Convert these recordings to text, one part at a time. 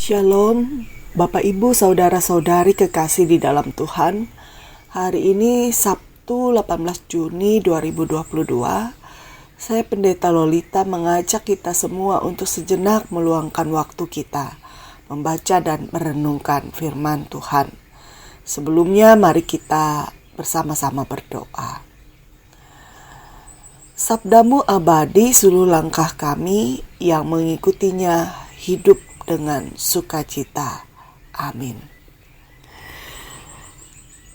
Shalom, Bapak Ibu, Saudara-saudari kekasih di dalam Tuhan. Hari ini Sabtu 18 Juni 2022. Saya Pendeta Lolita mengajak kita semua untuk sejenak meluangkan waktu kita membaca dan merenungkan firman Tuhan. Sebelumnya mari kita bersama-sama berdoa. Sabdamu abadi, seluruh langkah kami yang mengikutinya hidup dengan sukacita. Amin.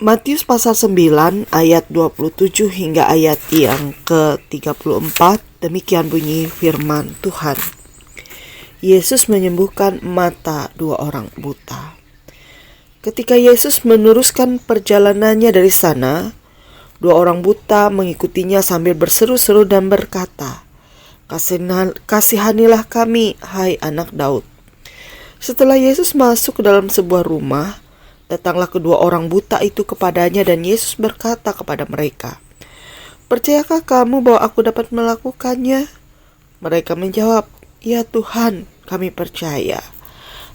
Matius pasal 9 ayat 27 hingga ayat yang ke-34, demikian bunyi firman Tuhan. Yesus menyembuhkan mata dua orang buta. Ketika Yesus meneruskan perjalanannya dari sana, dua orang buta mengikutinya sambil berseru-seru dan berkata, "Kasihanilah kami, hai anak Daud." Setelah Yesus masuk ke dalam sebuah rumah, datanglah kedua orang buta itu kepadanya dan Yesus berkata kepada mereka, "Percayakah kamu bahwa aku dapat melakukannya?" Mereka menjawab, "Ya Tuhan, kami percaya."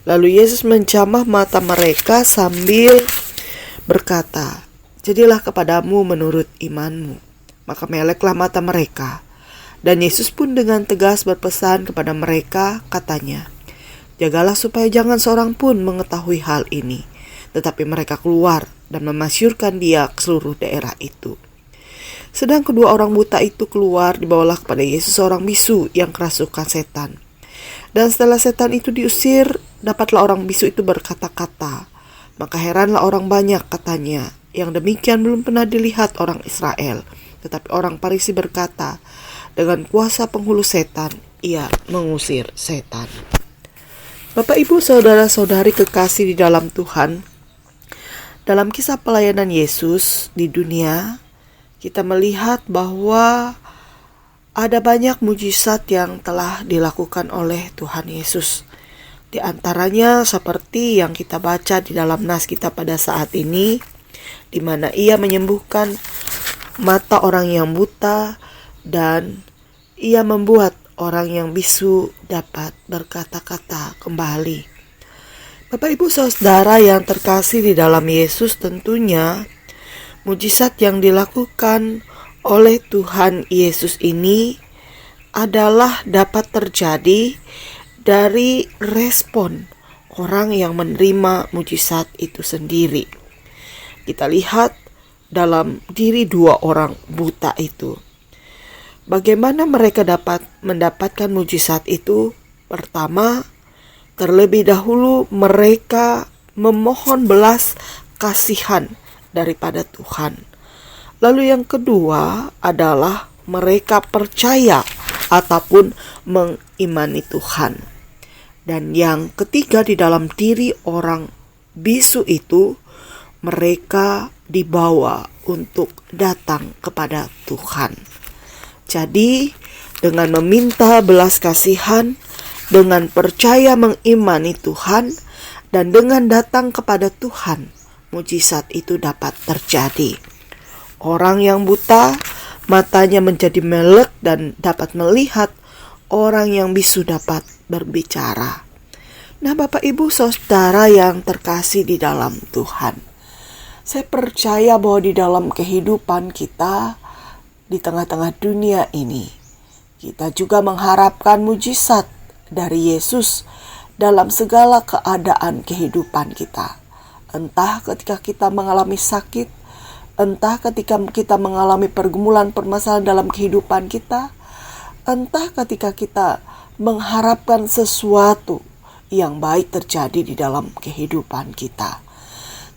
Lalu Yesus menjamah mata mereka sambil berkata, "Jadilah kepadamu menurut imanmu." Maka meleklah mata mereka. Dan Yesus pun dengan tegas berpesan kepada mereka, katanya, "Jagalah supaya jangan seorang pun mengetahui hal ini." Tetapi mereka keluar dan memasyurkan dia ke seluruh daerah itu. Sedang kedua orang buta itu keluar, dibawalah kepada Yesus seorang bisu yang kerasukan setan. Dan setelah setan itu diusir, dapatlah orang bisu itu berkata-kata. Maka heranlah orang banyak, katanya, yang demikian belum pernah dilihat orang Israel. Tetapi orang Farisi berkata, dengan kuasa penghulu setan, ia mengusir setan. Bapak, Ibu, Saudara-saudari kekasih di dalam Tuhan, dalam kisah pelayanan Yesus di dunia, kita melihat bahwa ada banyak mujizat yang telah dilakukan oleh Tuhan Yesus. Di antaranya seperti yang kita baca di dalam nas kita pada saat ini, di mana ia menyembuhkan mata orang yang buta dan ia membuat orang yang bisu dapat berkata-kata kembali. Bapak, Ibu, Saudara yang terkasih di dalam Yesus, tentunya mujizat yang dilakukan oleh Tuhan Yesus ini adalah dapat terjadi dari respon orang yang menerima mujizat itu sendiri. Kita lihat dalam diri dua orang buta itu. Bagaimana mereka dapat mendapatkan mujizat itu? Pertama, terlebih dahulu mereka memohon belas kasihan daripada Tuhan. Lalu yang kedua adalah mereka percaya ataupun mengimani Tuhan. Dan yang ketiga, di dalam diri orang bisu itu, mereka dibawa untuk datang kepada Tuhan. Jadi, dengan meminta belas kasihan, dengan percaya mengimani Tuhan, dan dengan datang kepada Tuhan, mujizat itu dapat terjadi. Orang yang buta, matanya menjadi melek dan dapat melihat. Orang yang bisu dapat berbicara. Nah, Bapak, Ibu, Saudara yang terkasih di dalam Tuhan, saya percaya bahwa di dalam kehidupan kita, di tengah-tengah dunia ini, kita juga mengharapkan mujizat dari Yesus dalam segala keadaan kehidupan kita. Entah ketika kita mengalami sakit, entah ketika kita mengalami pergumulan permasalahan dalam kehidupan kita, entah ketika kita mengharapkan sesuatu yang baik terjadi di dalam kehidupan kita.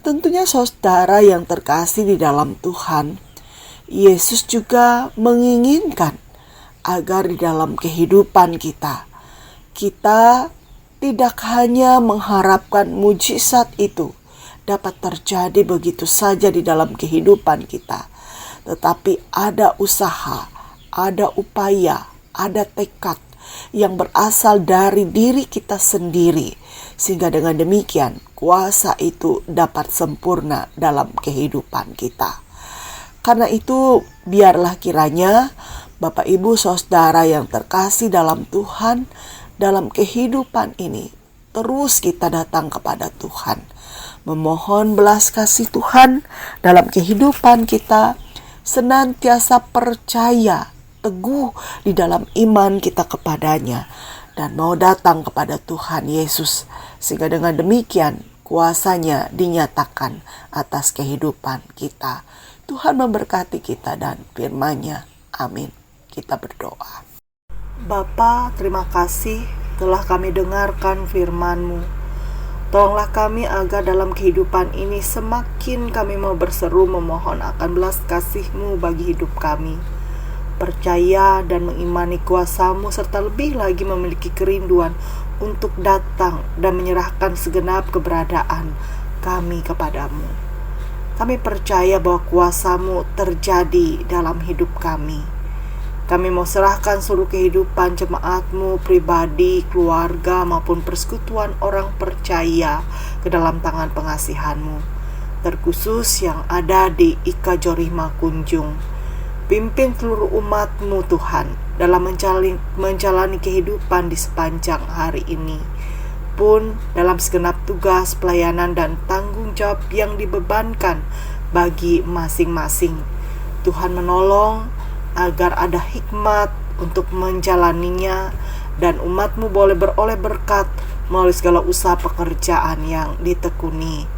Tentunya saudara yang terkasih di dalam Tuhan, Yesus juga menginginkan agar di dalam kehidupan kita tidak hanya mengharapkan mujizat itu dapat terjadi begitu saja di dalam kehidupan kita, tetapi ada usaha, ada upaya, ada tekad yang berasal dari diri kita sendiri, sehingga dengan demikian kuasa itu dapat sempurna dalam kehidupan kita. Karena itu, biarlah kiranya Bapak Ibu Saudara yang terkasih dalam Tuhan, dalam kehidupan ini, terus kita datang kepada Tuhan, memohon belas kasih Tuhan dalam kehidupan kita, senantiasa percaya, teguh di dalam iman kita kepadanya, dan mau datang kepada Tuhan Yesus, sehingga dengan demikian kuasanya dinyatakan atas kehidupan kita. Tuhan memberkati kita dan firman-Nya. Amin. Kita berdoa. Bapa, terima kasih telah kami dengarkan firman-Mu. Tolonglah kami agar dalam kehidupan ini semakin kami mau berseru memohon akan belas kasih-Mu bagi hidup kami. Percaya dan mengimani kuasa-Mu serta lebih lagi memiliki kerinduan untuk datang dan menyerahkan segenap keberadaan kami kepadamu. Kami percaya bahwa kuasa-Mu terjadi dalam hidup kami. Kami mau serahkan seluruh kehidupan jemaat-Mu, pribadi, keluarga, maupun persekutuan orang percaya ke dalam tangan pengasihan-Mu, terkhusus yang ada di IKA Jorima Kunjung. Pimpin seluruh umat-Mu Tuhan dalam menjalani kehidupan di sepanjang hari ini, pun dalam segenap tugas, pelayanan, dan tanggung jawab yang dibebankan bagi masing-masing. Tuhan menolong agar ada hikmat untuk menjalaninya, dan umat-Mu boleh beroleh berkat melalui segala usaha pekerjaan yang ditekuni.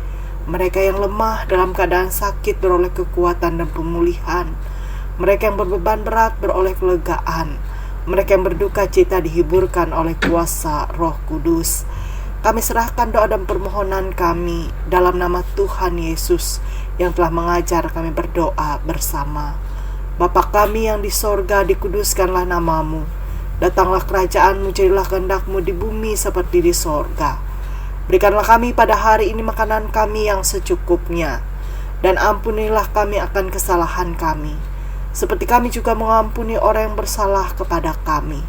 Mereka yang lemah dalam keadaan sakit beroleh kekuatan dan pemulihan. Mereka yang berbeban berat beroleh kelegaan. Mereka yang berduka cita dihiburkan oleh kuasa Roh Kudus. Kami serahkan doa dan permohonan kami dalam nama Tuhan Yesus yang telah mengajar kami berdoa bersama. Bapa kami yang di sorga, dikuduskanlah nama-Mu. Datanglah kerajaan-Mu, jadilah kehendak-Mu di bumi seperti di sorga. Berikanlah kami pada hari ini makanan kami yang secukupnya, dan ampunilah kami akan kesalahan kami, seperti kami juga mengampuni orang yang bersalah kepada kami.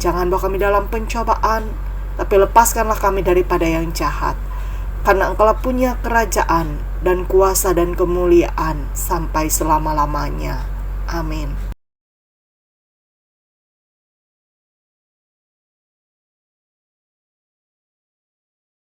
Jangan bawa kami dalam pencobaan, tapi lepaskanlah kami daripada yang jahat. Karena Engkau punya kerajaan dan kuasa dan kemuliaan sampai selama-lamanya. Amin.